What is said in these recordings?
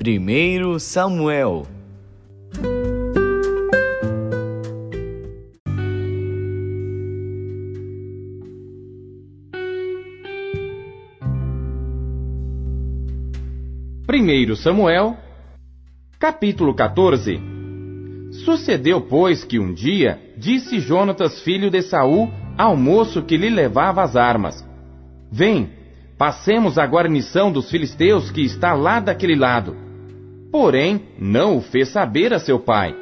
1 Samuel. Primeiro Samuel, capítulo 14. Sucedeu, pois, que um dia disse Jonatas, filho de Saul, ao moço que lhe levava as armas: Vem, passemos a guarnição dos filisteus que está lá daquele lado. Porém, não o fez saber a seu pai.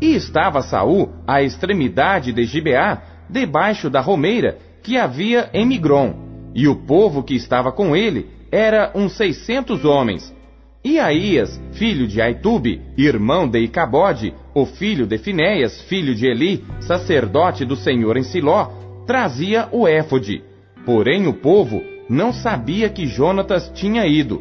E estava Saul à extremidade de Gibeá, debaixo da romeira que havia em Migron, e o povo que estava com ele era uns 600 homens. E Aías, filho de Aitube, irmão de Icabode, o filho de Finéias, filho de Eli, sacerdote do Senhor em Siló, trazia o éfode. Porém o povo não sabia que Jonatas tinha ido.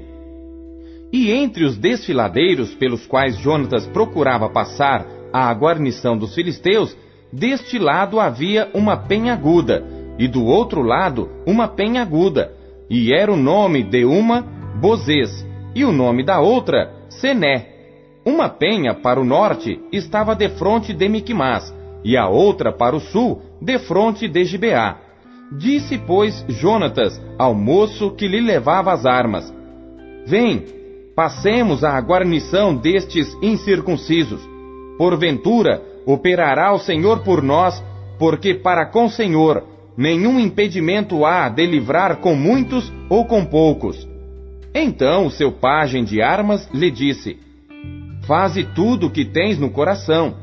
E entre os desfiladeiros pelos quais Jonatas procurava passar à guarnição dos filisteus, deste lado havia uma penhaguda, e do outro lado uma penhaguda, e era o nome de uma Bozez, e o nome da outra Sené. Uma penha para o norte estava defronte de Miquimás, e a outra para o sul defronte de Gibeá. Disse, pois, Jonatas ao moço que lhe levava as armas: Vem, passemos à guarnição destes incircuncisos. Porventura operará o Senhor por nós, porque para com o Senhor nenhum impedimento há de livrar com muitos ou com poucos. Então o seu pajem de armas lhe disse: Faze tudo o que tens no coração.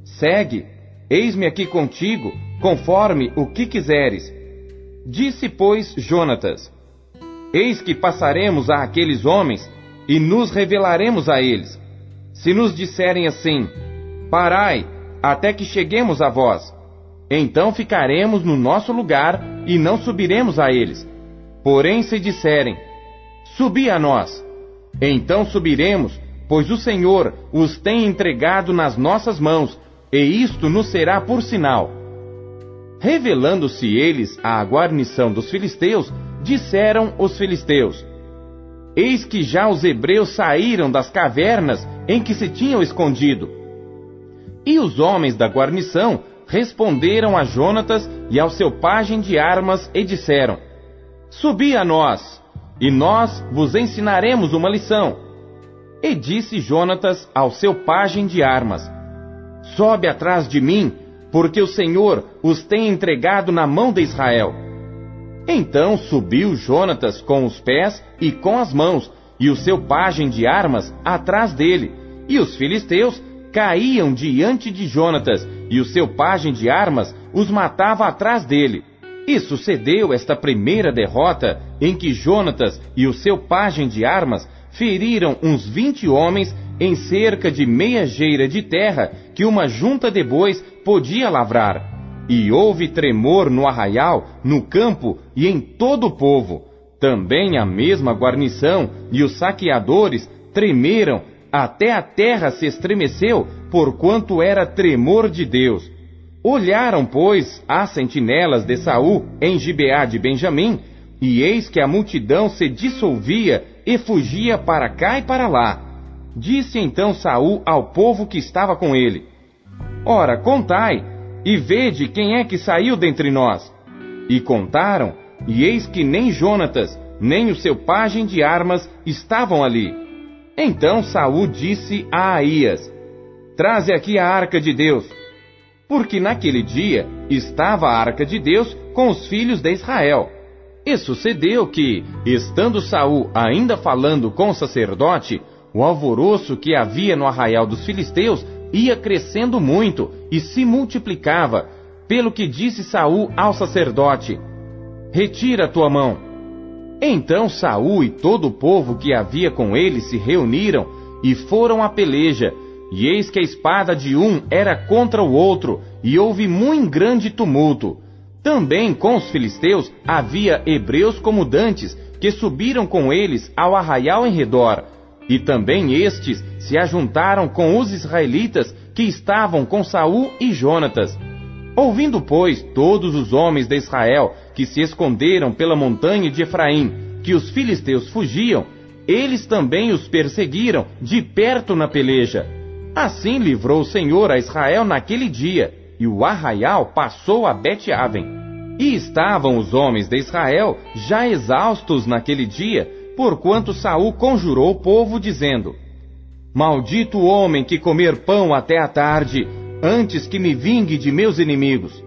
Segue, eis-me aqui contigo, conforme o que quiseres. Disse, pois, Jonatas: Eis que passaremos a aqueles homens, e nos revelaremos a eles. Se nos disserem assim: Parai, até que cheguemos a vós, então ficaremos no nosso lugar, e não subiremos a eles. Porém, se disserem: Subi a nós, então subiremos, pois o Senhor os tem entregado nas nossas mãos, e isto nos será por sinal. Revelando-se eles à guarnição dos filisteus, disseram os filisteus: Eis que já os hebreus saíram das cavernas em que se tinham escondido. E os homens da guarnição responderam a Jonatas e ao seu pajem de armas e disseram: Subi a nós, e nós vos ensinaremos uma lição. E disse Jonatas ao seu pajem de armas: Sobe atrás de mim, porque o Senhor os tem entregado na mão de Israel. Então subiu Jonatas com os pés e com as mãos, e o seu pajem de armas atrás dele, e os filisteus caíam diante de Jonatas, e o seu pajem de armas os matava atrás dele. E sucedeu esta primeira derrota, em que Jonatas e o seu pajem de armas feriram uns 20 homens em cerca de meia geira de terra que uma junta de bois podia lavrar. E houve tremor no arraial, no campo e em todo o povo. Também a mesma guarnição e os saqueadores tremeram, até a terra se estremeceu, porquanto era tremor de Deus. Olharam, pois, as sentinelas de Saul em Gibeá de Benjamim, e eis que a multidão se dissolvia e fugia para cá e para lá. Disse então Saul ao povo que estava com ele: Ora, contai, e vede quem é que saiu dentre nós. E contaram, e eis que nem Jonatas, nem o seu pajem de armas estavam ali. Então Saul disse a Aías: Traze aqui a arca de Deus. Porque naquele dia estava a arca de Deus com os filhos de Israel. E sucedeu que, estando Saul ainda falando com o sacerdote, o alvoroço que havia no arraial dos filisteus ia crescendo muito e se multiplicava, pelo que disse Saul ao sacerdote: Retira a tua mão. Então Saul e todo o povo que havia com ele se reuniram e foram à peleja. E eis que a espada de um era contra o outro, e houve muito grande tumulto. Também com os filisteus havia hebreus como dantes, que subiram com eles ao arraial em redor. E também estes se ajuntaram com os israelitas que estavam com Saul e Jonatas. Ouvindo, pois, todos os homens de Israel que se esconderam pela montanha de Efraim, que os filisteus fugiam, eles também os perseguiram de perto na peleja. Assim livrou o Senhor a Israel naquele dia, e o arraial passou a Bet-Aven. E estavam os homens de Israel já exaustos naquele dia, porquanto Saul conjurou o povo, dizendo: Maldito o homem que comer pão até a tarde, antes que me vingue de meus inimigos.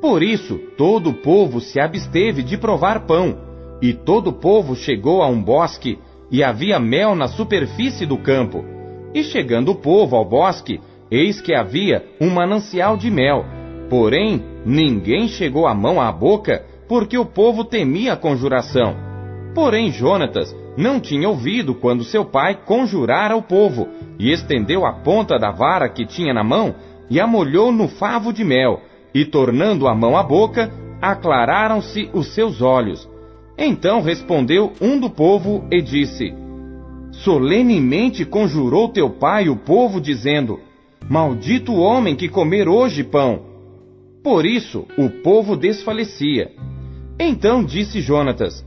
Por isso, todo o povo se absteve de provar pão, e todo o povo chegou a um bosque, e havia mel na superfície do campo. E chegando o povo ao bosque, eis que havia um manancial de mel. Porém, ninguém chegou a mão à boca, porque o povo temia a conjuração. Porém, Jonatas não tinha ouvido quando seu pai conjurara o povo, e estendeu a ponta da vara que tinha na mão, e a molhou no favo de mel, e tornando a mão à boca, aclararam-se os seus olhos. Então respondeu um do povo e disse: Solenemente conjurou teu pai o povo, dizendo: Maldito o homem que comer hoje pão. Por isso o povo desfalecia. Então disse Jonatas: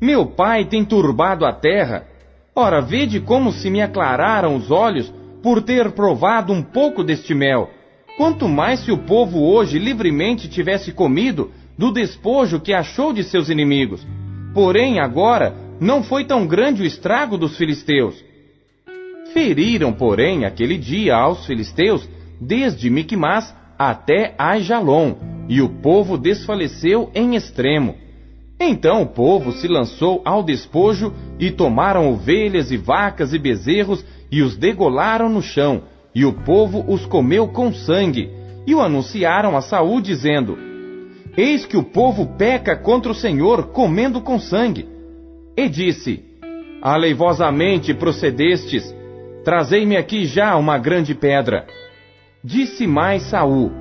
Meu pai tem turbado a terra. Ora, vede como se me aclararam os olhos por ter provado um pouco deste mel. Quanto mais se o povo hoje livremente tivesse comido do despojo que achou de seus inimigos. Porém, agora, não foi tão grande o estrago dos filisteus. Feriram, porém, aquele dia aos filisteus, desde Miquimás até Aijalon, e o povo desfaleceu em extremo. Então o povo se lançou ao despojo, e tomaram ovelhas e vacas e bezerros, e os degolaram no chão, e o povo os comeu com sangue, e o anunciaram a Saul, dizendo: Eis que o povo peca contra o Senhor, comendo com sangue. E disse: Aleivosamente procedestes, trazei-me aqui já uma grande pedra. Disse mais Saul: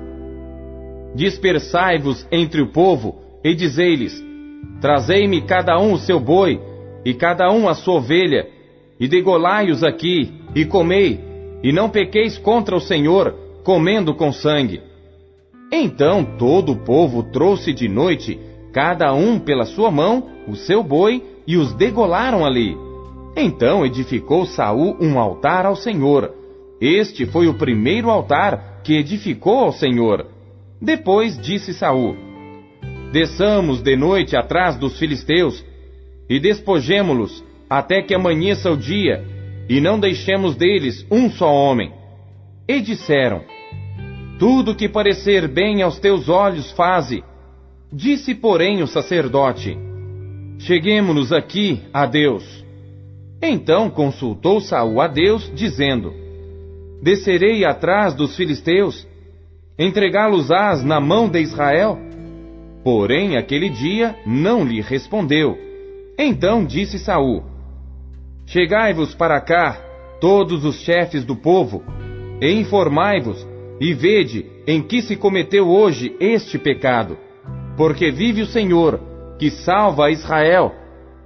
Dispersai-vos entre o povo, e dizei-lhes: Trazei-me cada um o seu boi, e cada um a sua ovelha, e degolai-os aqui, e comei, e não pequeis contra o Senhor, comendo com sangue. Então todo o povo trouxe de noite, cada um pela sua mão, o seu boi, e os degolaram ali. Então edificou Saul um altar ao Senhor. Este foi o primeiro altar que edificou ao Senhor. Depois disse Saul: Desçamos de noite atrás dos filisteus, e despojemo-los até que amanheça o dia, e não deixemos deles um só homem. E disseram: Tudo que parecer bem aos teus olhos faze. Disse, porém, o sacerdote: Cheguemo-nos aqui a Deus. Então consultou Saul a Deus, dizendo: Descerei atrás dos filisteus, entregá-los-ás na mão de Israel? Porém, aquele dia não lhe respondeu. Então disse Saul: Chegai-vos para cá, todos os chefes do povo, e informai-vos, e vede em que se cometeu hoje este pecado. Porque vive o Senhor, que salva a Israel,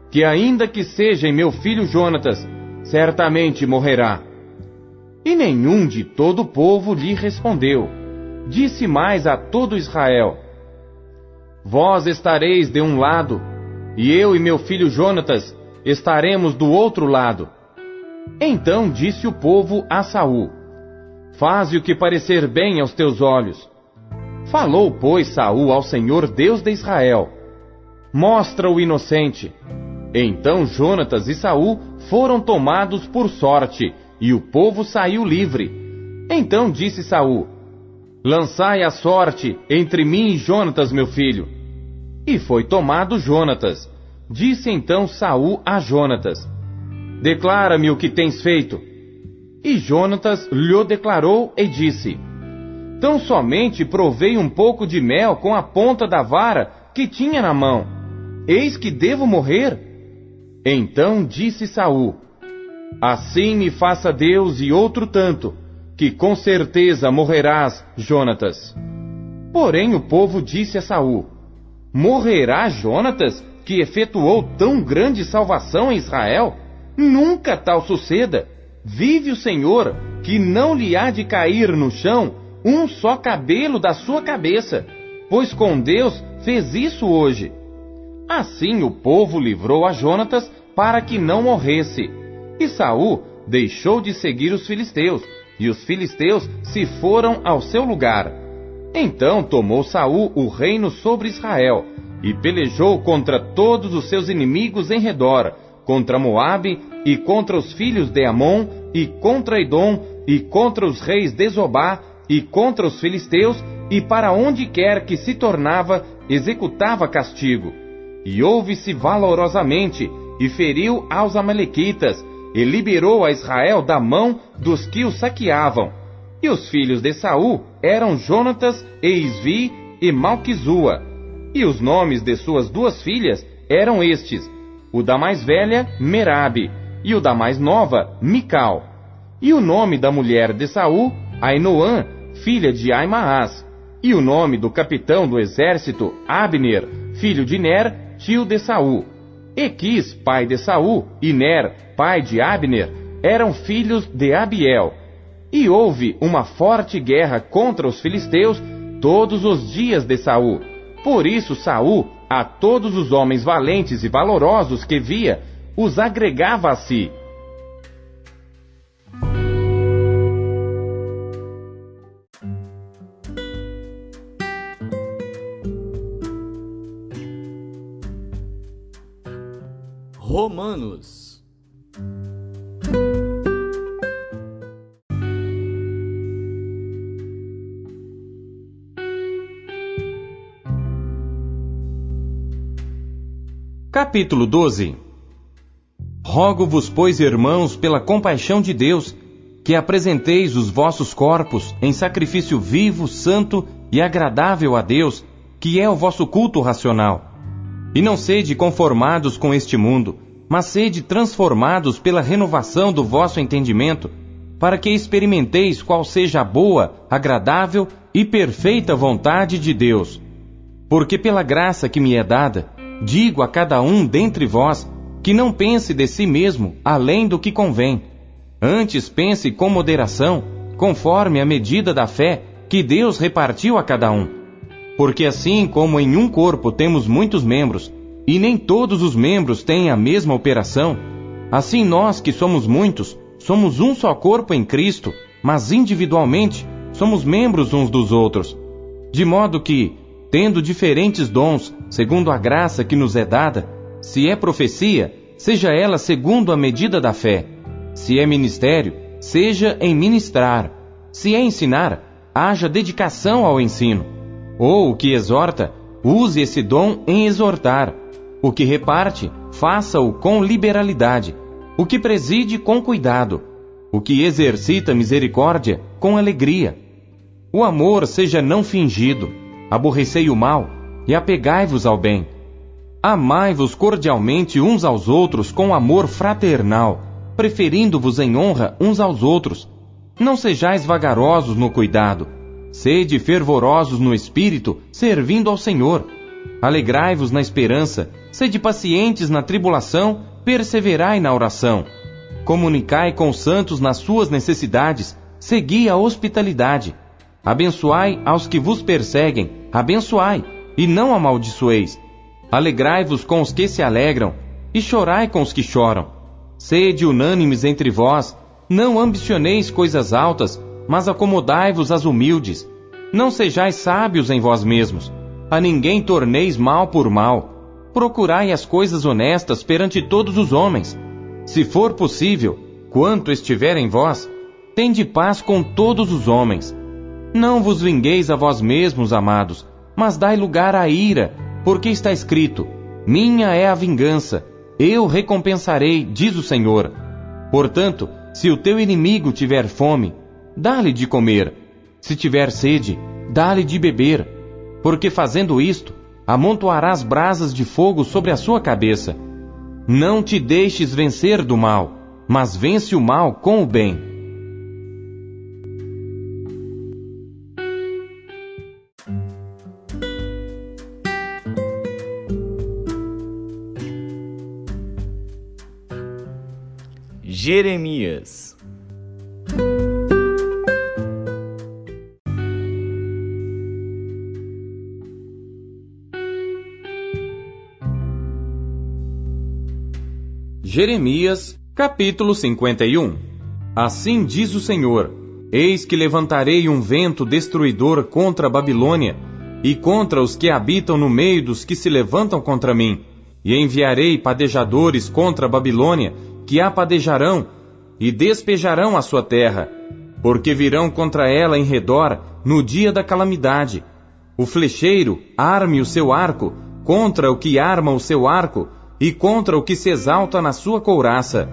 que ainda que seja em meu filho Jonatas, certamente morrerá. E nenhum de todo o povo lhe respondeu. Disse mais a todo Israel: Vós estareis de um lado, e eu e meu filho Jonatas estaremos do outro lado. Então disse o povo a Saul: Faze o que parecer bem aos teus olhos. Falou, pois, Saul ao Senhor Deus de Israel: Mostra o inocente. Então Jonatas e Saul foram tomados por sorte, e o povo saiu livre. Então disse Saul: Lançai a sorte entre mim e Jonatas, meu filho. E foi tomado Jonatas. Disse então Saul a Jonatas: Declara-me o que tens feito. E Jonatas lhe declarou e disse: Tão somente provei um pouco de mel com a ponta da vara que tinha na mão. Eis que devo morrer? Então disse Saul: Assim me faça Deus e outro tanto, que com certeza morrerás, Jonatas. Porém o povo disse a Saul: Morrerá Jonatas, que efetuou tão grande salvação em Israel? Nunca tal suceda. Vive o Senhor, que não lhe há de cair no chão um só cabelo da sua cabeça, pois com Deus fez isso hoje. Assim o povo livrou a Jonatas para que não morresse. E Saul deixou de seguir os filisteus, e os filisteus se foram ao seu lugar. Então tomou Saul o reino sobre Israel, e pelejou contra todos os seus inimigos em redor, contra Moabe, e contra os filhos de Amon, e contra Edom, e contra os reis de Zobá, e contra os filisteus, e para onde quer que se tornava, executava castigo. E ouve-se valorosamente, e feriu aos amalequitas, e liberou a Israel da mão dos que o saqueavam. E os filhos de Saul eram Jonatas, e Isvi, e Malquizua. E os nomes de suas duas filhas eram estes: o da mais velha, Merabe, e o da mais nova, Mical. E o nome da mulher de Saul, Ainoã, filha de Aimaás. E o nome do capitão do exército, Abner, filho de Ner, tio de Saul. Equis, pai de Saul, e Ner, pai de Abner, eram filhos de Abiel. E houve uma forte guerra contra os filisteus todos os dias de Saul. Por isso Saul, a todos os homens valentes e valorosos que via, os agregava a si. Romanos. Capítulo 12. Rogo-vos, pois, irmãos, pela compaixão de Deus, que apresenteis os vossos corpos em sacrifício vivo, santo e agradável a Deus, que é o vosso culto racional. E não sede conformados com este mundo, mas sede transformados pela renovação do vosso entendimento, para que experimenteis qual seja a boa, agradável e perfeita vontade de Deus. Porque pela graça que me é dada, digo a cada um dentre vós, que não pense de si mesmo além do que convém. Antes pense com moderação, conforme a medida da fé que Deus repartiu a cada um. Porque assim como em um corpo temos muitos membros, e nem todos os membros têm a mesma operação, assim nós que somos muitos, somos um só corpo em Cristo, mas individualmente somos membros uns dos outros. De modo que, tendo diferentes dons, segundo a graça que nos é dada, se é profecia, seja ela segundo a medida da fé. Se é ministério, seja em ministrar. Se é ensinar, haja dedicação ao ensino. Ou o que exorta, use esse dom em exortar. O que reparte, faça-o com liberalidade. O que preside, com cuidado. O que exercita misericórdia, com alegria. O amor seja não fingido. Aborrecei o mal e apegai-vos ao bem. Amai-vos cordialmente uns aos outros com amor fraternal, preferindo-vos em honra uns aos outros. Não sejais vagarosos no cuidado. Sede fervorosos no espírito, servindo ao Senhor. Alegrai-vos na esperança, sede pacientes na tribulação, perseverai na oração. Comunicai com os santos nas suas necessidades, segui a hospitalidade. Abençoai aos que vos perseguem, abençoai, e não amaldiçoeis. Alegrai-vos com os que se alegram, e chorai com os que choram. Sede unânimes entre vós, não ambicioneis coisas altas, mas acomodai-vos às humildes. Não sejais sábios em vós mesmos, a ninguém torneis mal por mal. Procurai as coisas honestas perante todos os homens. Se for possível, quanto estiver em vós, tende paz com todos os homens. Não vos vingueis a vós mesmos, amados, mas dai lugar à ira, porque está escrito: minha é a vingança, eu recompensarei, diz o Senhor. Portanto, se o teu inimigo tiver fome, dá-lhe de comer. Se tiver sede, dá-lhe de beber. Porque fazendo isto, amontoarás brasas de fogo sobre a sua cabeça. Não te deixes vencer do mal, mas vence o mal com o bem. Jeremias. Jeremias, capítulo 51. Assim diz o Senhor: Eis que levantarei um vento destruidor contra a Babilônia, e contra os que habitam no meio dos que se levantam contra mim, e enviarei padejadores contra a Babilônia, que a padejarão, e despejarão a sua terra, porque virão contra ela em redor no dia da calamidade. O flecheiro arme o seu arco contra o que arma o seu arco, e contra o que se exalta na sua couraça.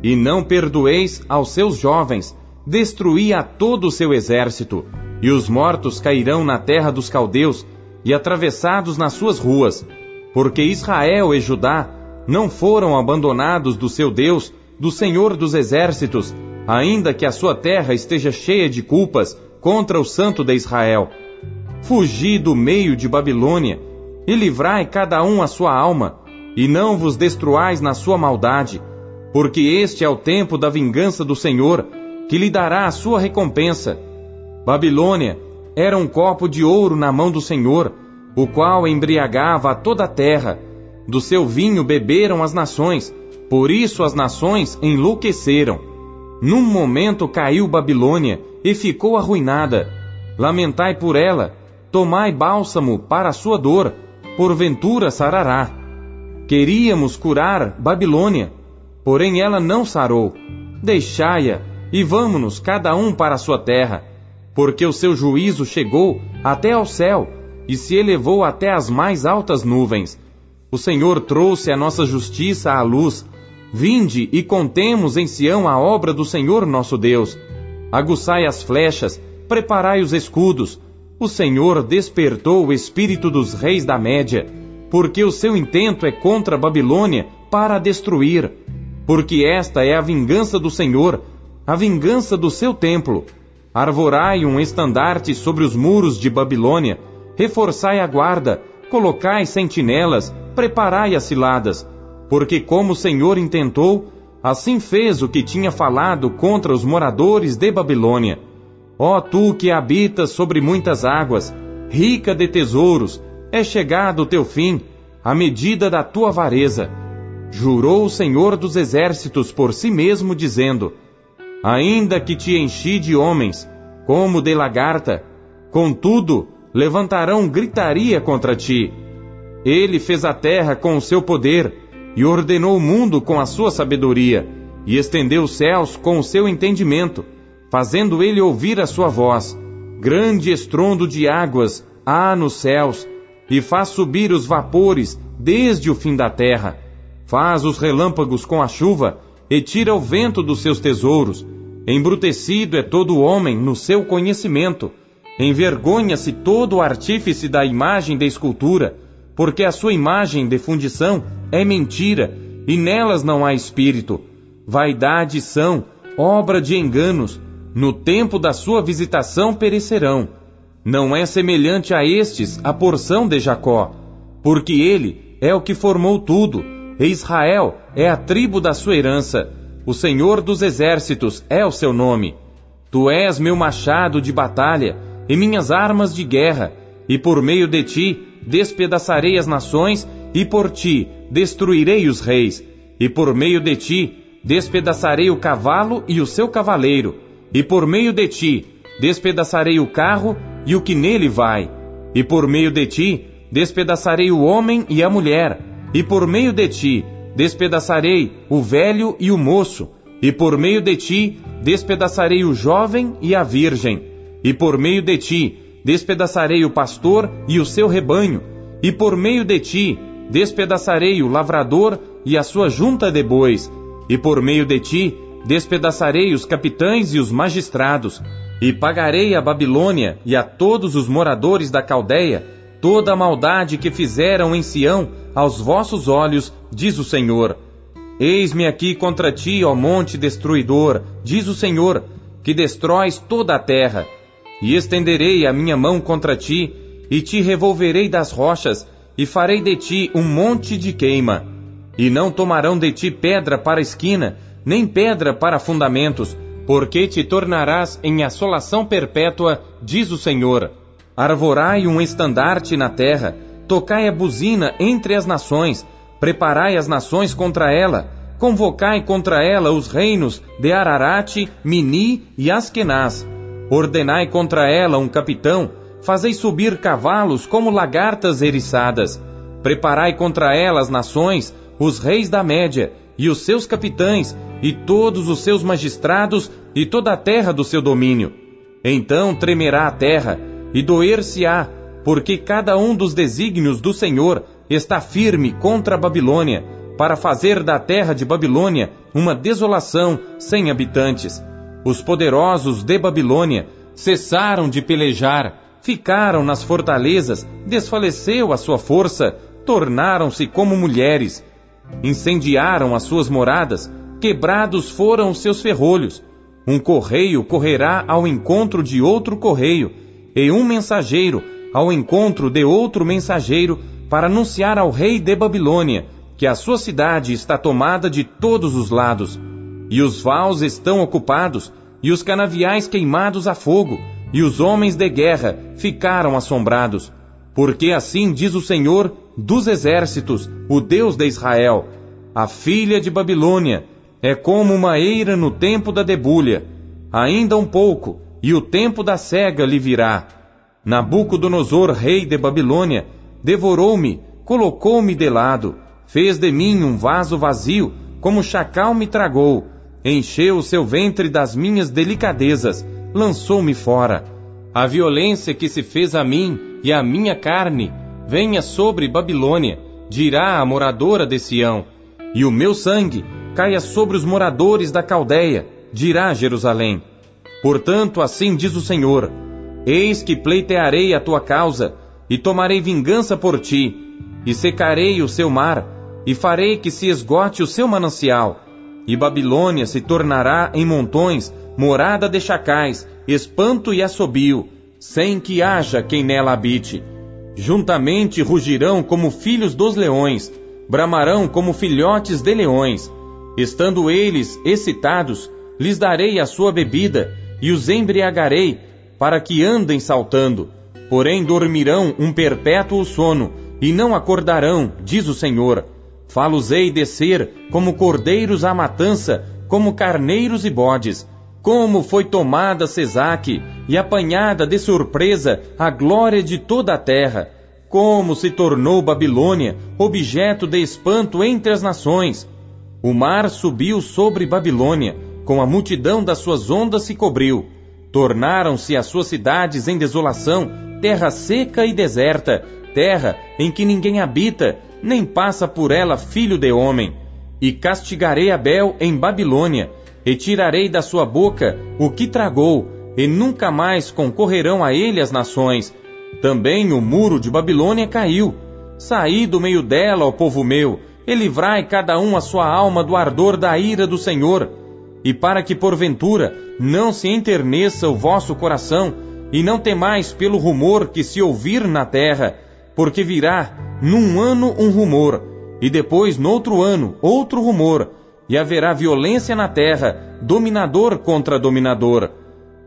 E não perdoeis aos seus jovens, destruí a todo o seu exército, e os mortos cairão na terra dos caldeus, e atravessados nas suas ruas, porque Israel e Judá não foram abandonados do seu Deus, do Senhor dos exércitos, ainda que a sua terra esteja cheia de culpas contra o Santo de Israel. Fugi do meio de Babilônia, e livrai cada um a sua alma, e não vos destruais na sua maldade, porque este é o tempo da vingança do Senhor, que lhe dará a sua recompensa. Babilônia era um copo de ouro na mão do Senhor, o qual embriagava a toda a terra. Do seu vinho beberam as nações, por isso as nações enlouqueceram. Num momento caiu Babilônia e ficou arruinada. Lamentai por ela, tomai bálsamo para a sua dor, porventura sarará. Queríamos curar Babilônia, porém ela não sarou. Deixai-a, e vamo-nos cada um para a sua terra, porque o seu juízo chegou até ao céu, e se elevou até as mais altas nuvens. O Senhor trouxe a nossa justiça à luz. Vinde e contemos em Sião a obra do Senhor nosso Deus. Aguçai as flechas, preparai os escudos. O Senhor despertou o espírito dos reis da Média, porque o seu intento é contra a Babilônia para a destruir. Porque esta é a vingança do Senhor, a vingança do seu templo. Arvorai um estandarte sobre os muros de Babilônia, reforçai a guarda, colocai sentinelas, preparai as ciladas, porque como o Senhor intentou, assim fez o que tinha falado contra os moradores de Babilônia. Ó tu que habitas sobre muitas águas, rica de tesouros, é chegado o teu fim, a medida da tua avareza. Jurou o Senhor dos exércitos por si mesmo, dizendo: Ainda que te enchi de homens, como de lagarta, contudo, levantarão gritaria contra ti. Ele fez a terra com o seu poder, e ordenou o mundo com a sua sabedoria, e estendeu os céus com o seu entendimento, fazendo ele ouvir a sua voz. Grande estrondo de águas há nos céus, e faz subir os vapores desde o fim da terra. Faz os relâmpagos com a chuva, e tira o vento dos seus tesouros. Embrutecido é todo homem no seu conhecimento. Envergonha-se todo o artífice da imagem de escultura, porque a sua imagem de fundição é mentira, e nelas não há espírito. Vaidade são, obra de enganos, no tempo da sua visitação perecerão. Não é semelhante a estes a porção de Jacó, porque ele é o que formou tudo, e Israel é a tribo da sua herança. O Senhor dos exércitos é o seu nome. Tu és meu machado de batalha e minhas armas de guerra, e por meio de ti despedaçarei as nações, e por ti destruirei os reis, e por meio de ti despedaçarei o cavalo e o seu cavaleiro, e por meio de ti despedaçarei o carro e o que nele vai, e por meio de ti despedaçarei o homem e a mulher, e por meio de ti despedaçarei o velho e o moço, e por meio de ti despedaçarei o jovem e a virgem, e por meio de ti despedaçarei o pastor e o seu rebanho, e por meio de ti despedaçarei o lavrador e a sua junta de bois, e por meio de ti despedaçarei os capitães e os magistrados, e pagarei a Babilônia e a todos os moradores da Caldeia toda a maldade que fizeram em Sião aos vossos olhos, diz o Senhor. Eis-me aqui contra ti, ó monte destruidor, diz o Senhor, que destróis toda a terra. E estenderei a minha mão contra ti, e te revolverei das rochas, e farei de ti um monte de queima. E não tomarão de ti pedra para esquina, nem pedra para fundamentos, porque te tornarás em assolação perpétua, diz o Senhor. Arvorai um estandarte na terra, tocai a buzina entre as nações, preparai as nações contra ela, convocai contra ela os reinos de Ararate, Mini e Askenaz. Ordenai contra ela um capitão, fazei subir cavalos como lagartas eriçadas. Preparai contra ela as nações, os reis da Média, e os seus capitães, e todos os seus magistrados, e toda a terra do seu domínio. Então tremerá a terra, e doer-se-á, porque cada um dos desígnios do Senhor está firme contra a Babilônia, para fazer da terra de Babilônia uma desolação sem habitantes. Os poderosos de Babilônia cessaram de pelejar, ficaram nas fortalezas, desfaleceu a sua força, tornaram-se como mulheres. Incendiaram as suas moradas, quebrados foram os seus ferrolhos. Um correio correrá ao encontro de outro correio, e um mensageiro ao encontro de outro mensageiro, para anunciar ao rei de Babilônia que a sua cidade está tomada de todos os lados, e os vaus estão ocupados, e os canaviais queimados a fogo, e os homens de guerra ficaram assombrados. Porque assim diz o Senhor dos exércitos, o Deus de Israel: a filha de Babilônia é como uma eira no tempo da debulha. Ainda um pouco, e o tempo da cega lhe virá. Nabucodonosor, rei de Babilônia, devorou-me, colocou-me de lado, fez de mim um vaso vazio, como chacal me tragou, encheu o seu ventre das minhas delicadezas, lançou-me fora. A violência que se fez a mim e a minha carne venha sobre Babilônia, dirá a moradora de Sião, e o meu sangue caia sobre os moradores da Caldeia, dirá Jerusalém. Portanto, assim diz o Senhor: eis que pleitearei a tua causa, e tomarei vingança por ti, e secarei o seu mar, e farei que se esgote o seu manancial, e Babilônia se tornará em montões morada de chacais, espanto e assobio, sem que haja quem nela habite. Juntamente rugirão como filhos dos leões, bramarão como filhotes de leões. Estando eles excitados, lhes darei a sua bebida, e os embriagarei, para que andem saltando. Porém dormirão um perpétuo sono, e não acordarão, diz o Senhor. Fá-los-ei descer como cordeiros à matança, como carneiros e bodes. Como foi tomada Sesaque, e apanhada de surpresa a glória de toda a terra. Como se tornou Babilônia objeto de espanto entre as nações. O mar subiu sobre Babilônia, com a multidão das suas ondas se cobriu. Tornaram-se as suas cidades em desolação, terra seca e deserta, terra em que ninguém habita, nem passa por ela filho de homem. E castigarei Abel em Babilônia, e tirarei da sua boca o que tragou, e nunca mais concorrerão a ele as nações. Também o muro de Babilônia caiu. Saí do meio dela, ó povo meu, e livrai cada um a sua alma do ardor da ira do Senhor. E para que porventura não se enterneça o vosso coração, e não temais pelo rumor que se ouvir na terra, porque virá num ano um rumor, e depois noutro ano outro rumor, e haverá violência na terra, dominador contra dominador.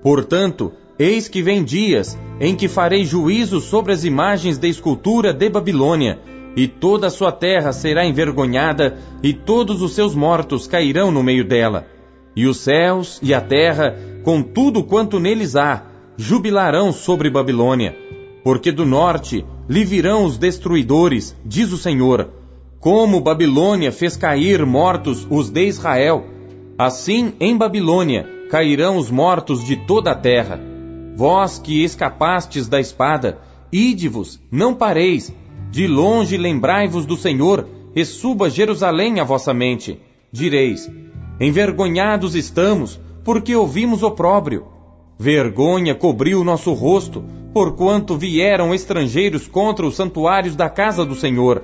Portanto, eis que vem dias em que farei juízo sobre as imagens de escultura de Babilônia, e toda a sua terra será envergonhada, e todos os seus mortos cairão no meio dela. E os céus e a terra, com tudo quanto neles há, jubilarão sobre Babilônia. Porque do norte lhe virão os destruidores, diz o Senhor. Como Babilônia fez cair mortos os de Israel, assim em Babilônia cairão os mortos de toda a terra. Vós que escapastes da espada, ide-vos, não pareis. De longe lembrai-vos do Senhor, e suba Jerusalém a vossa mente. Direis: envergonhados estamos, porque ouvimos opróbrio. Vergonha cobriu o nosso rosto, porquanto vieram estrangeiros contra os santuários da casa do Senhor.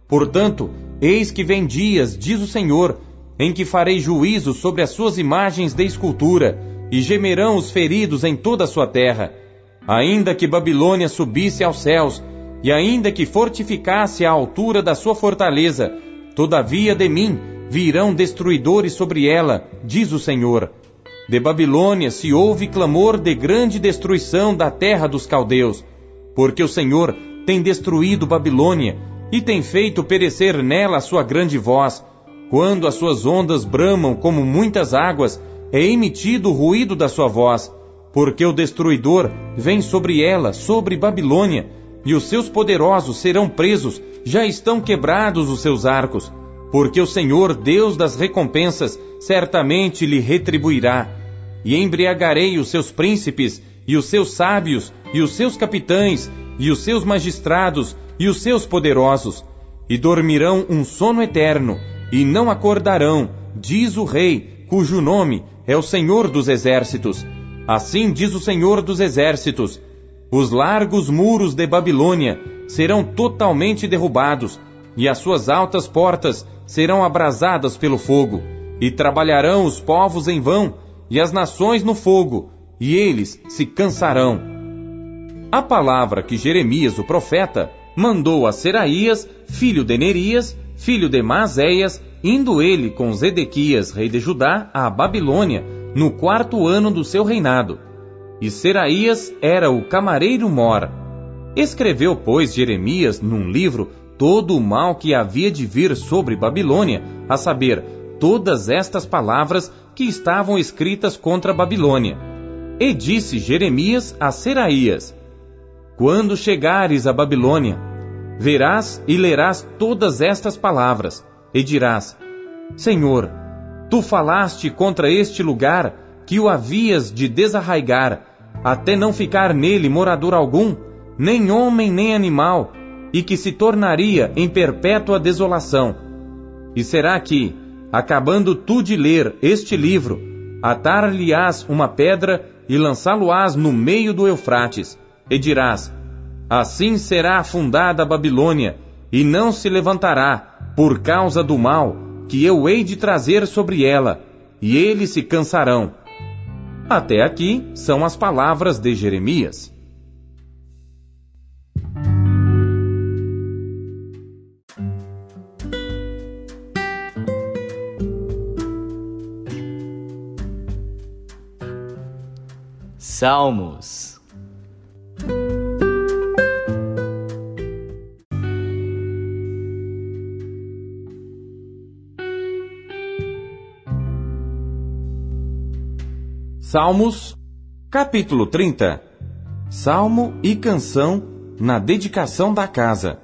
Portanto, eis que vem dias, diz o Senhor, em que farei juízo sobre as suas imagens de escultura, e gemerão os feridos em toda a sua terra. Ainda que Babilônia subisse aos céus, e ainda que fortificasse a altura da sua fortaleza, todavia de mim virão destruidores sobre ela, diz o Senhor. De Babilônia se ouve clamor de grande destruição da terra dos caldeus, porque o Senhor tem destruído Babilônia, e tem feito perecer nela a sua grande voz. Quando as suas ondas bramam como muitas águas, é emitido o ruído da sua voz, porque o destruidor vem sobre ela, sobre Babilônia, e os seus poderosos serão presos, já estão quebrados os seus arcos, porque o Senhor, Deus das recompensas, certamente lhe retribuirá. E embriagarei os seus príncipes, e os seus sábios, e os seus capitães, e os seus magistrados, e os seus poderosos, e dormirão um sono eterno, e não acordarão, diz o Rei, cujo nome é o Senhor dos Exércitos. Assim diz o Senhor dos Exércitos: os largos muros de Babilônia serão totalmente derrubados, e as suas altas portas serão abrasadas pelo fogo, e trabalharão os povos em vão, e as nações no fogo, e eles se cansarão. A palavra que Jeremias, o profeta, mandou a Seraías, filho de Nerias, filho de Maazéias, indo ele com Zedequias, rei de Judá, à Babilônia, no 4º ano do seu reinado. E Seraías era o camareiro-mor. Escreveu, pois, Jeremias, num livro, todo o mal que havia de vir sobre Babilônia, a saber, todas estas palavras que estavam escritas contra a Babilônia. E disse Jeremias a Seraías: quando chegares a Babilônia, verás e lerás todas estas palavras, e dirás: Senhor, tu falaste contra este lugar, que o havias de desarraigar, até não ficar nele morador algum, nem homem nem animal, e que se tornaria em perpétua desolação. E será que, acabando tu de ler este livro, atar-lhe-ás uma pedra e lançá-lo-ás no meio do Eufrates, e dirás: assim será afundada a Babilônia, e não se levantará, por causa do mal que eu hei de trazer sobre ela, e eles se cansarão. Até aqui são as palavras de Jeremias. Salmos. Salmos, capítulo 30. Salmo e canção na dedicação da casa.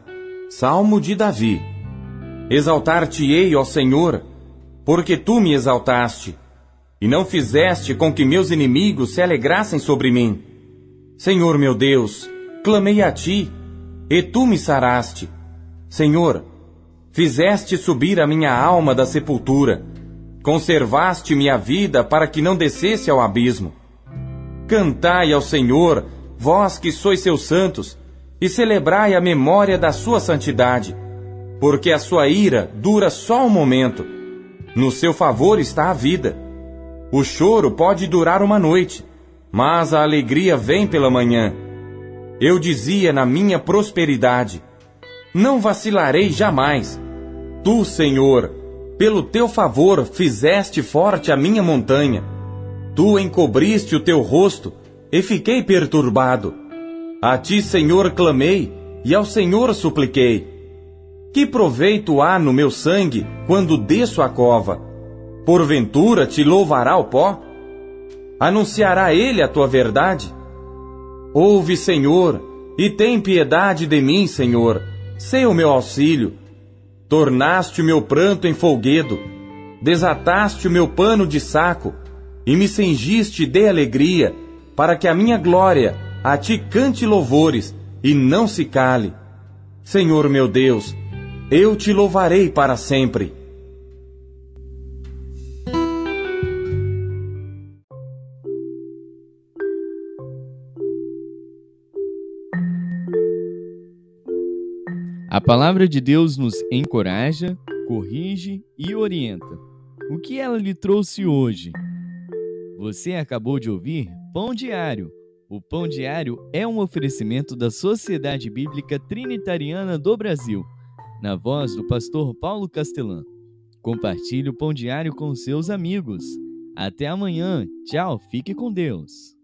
Salmo de Davi. Exaltar-te-ei, ó Senhor, porque tu me exaltaste, e não fizeste com que meus inimigos se alegrassem sobre mim. Senhor meu Deus, clamei a ti, e tu me saraste. Senhor, fizeste subir a minha alma da sepultura, conservaste-me a vida para que não descesse ao abismo. Cantai ao Senhor, vós que sois seus santos, e celebrai a memória da sua santidade, porque a sua ira dura só um momento. No seu favor está a vida. O choro pode durar uma noite, mas a alegria vem pela manhã. Eu dizia na minha prosperidade: não vacilarei jamais. Tu, Senhor, pelo teu favor fizeste forte a minha montanha. Tu encobriste o teu rosto, e fiquei perturbado. A ti, Senhor, clamei, e ao Senhor supliquei. Que proveito há no meu sangue quando desço a cova? Porventura te louvará o pó? Anunciará ele a tua verdade? Ouve, Senhor, e tem piedade de mim, Senhor. Sê o meu auxílio. Tornaste o meu pranto em folguedo, desataste o meu pano de saco, e me cingiste de alegria, para que a minha glória a ti cante louvores, e não se cale. Senhor meu Deus, eu te louvarei para sempre. A palavra de Deus nos encoraja, corrige e orienta. O que ela lhe trouxe hoje? Você acabou de ouvir Pão Diário. O Pão Diário é um oferecimento da Sociedade Bíblica Trinitariana do Brasil, na voz do pastor Paulo Castelã. Compartilhe o Pão Diário com seus amigos. Até amanhã. Tchau, fique com Deus.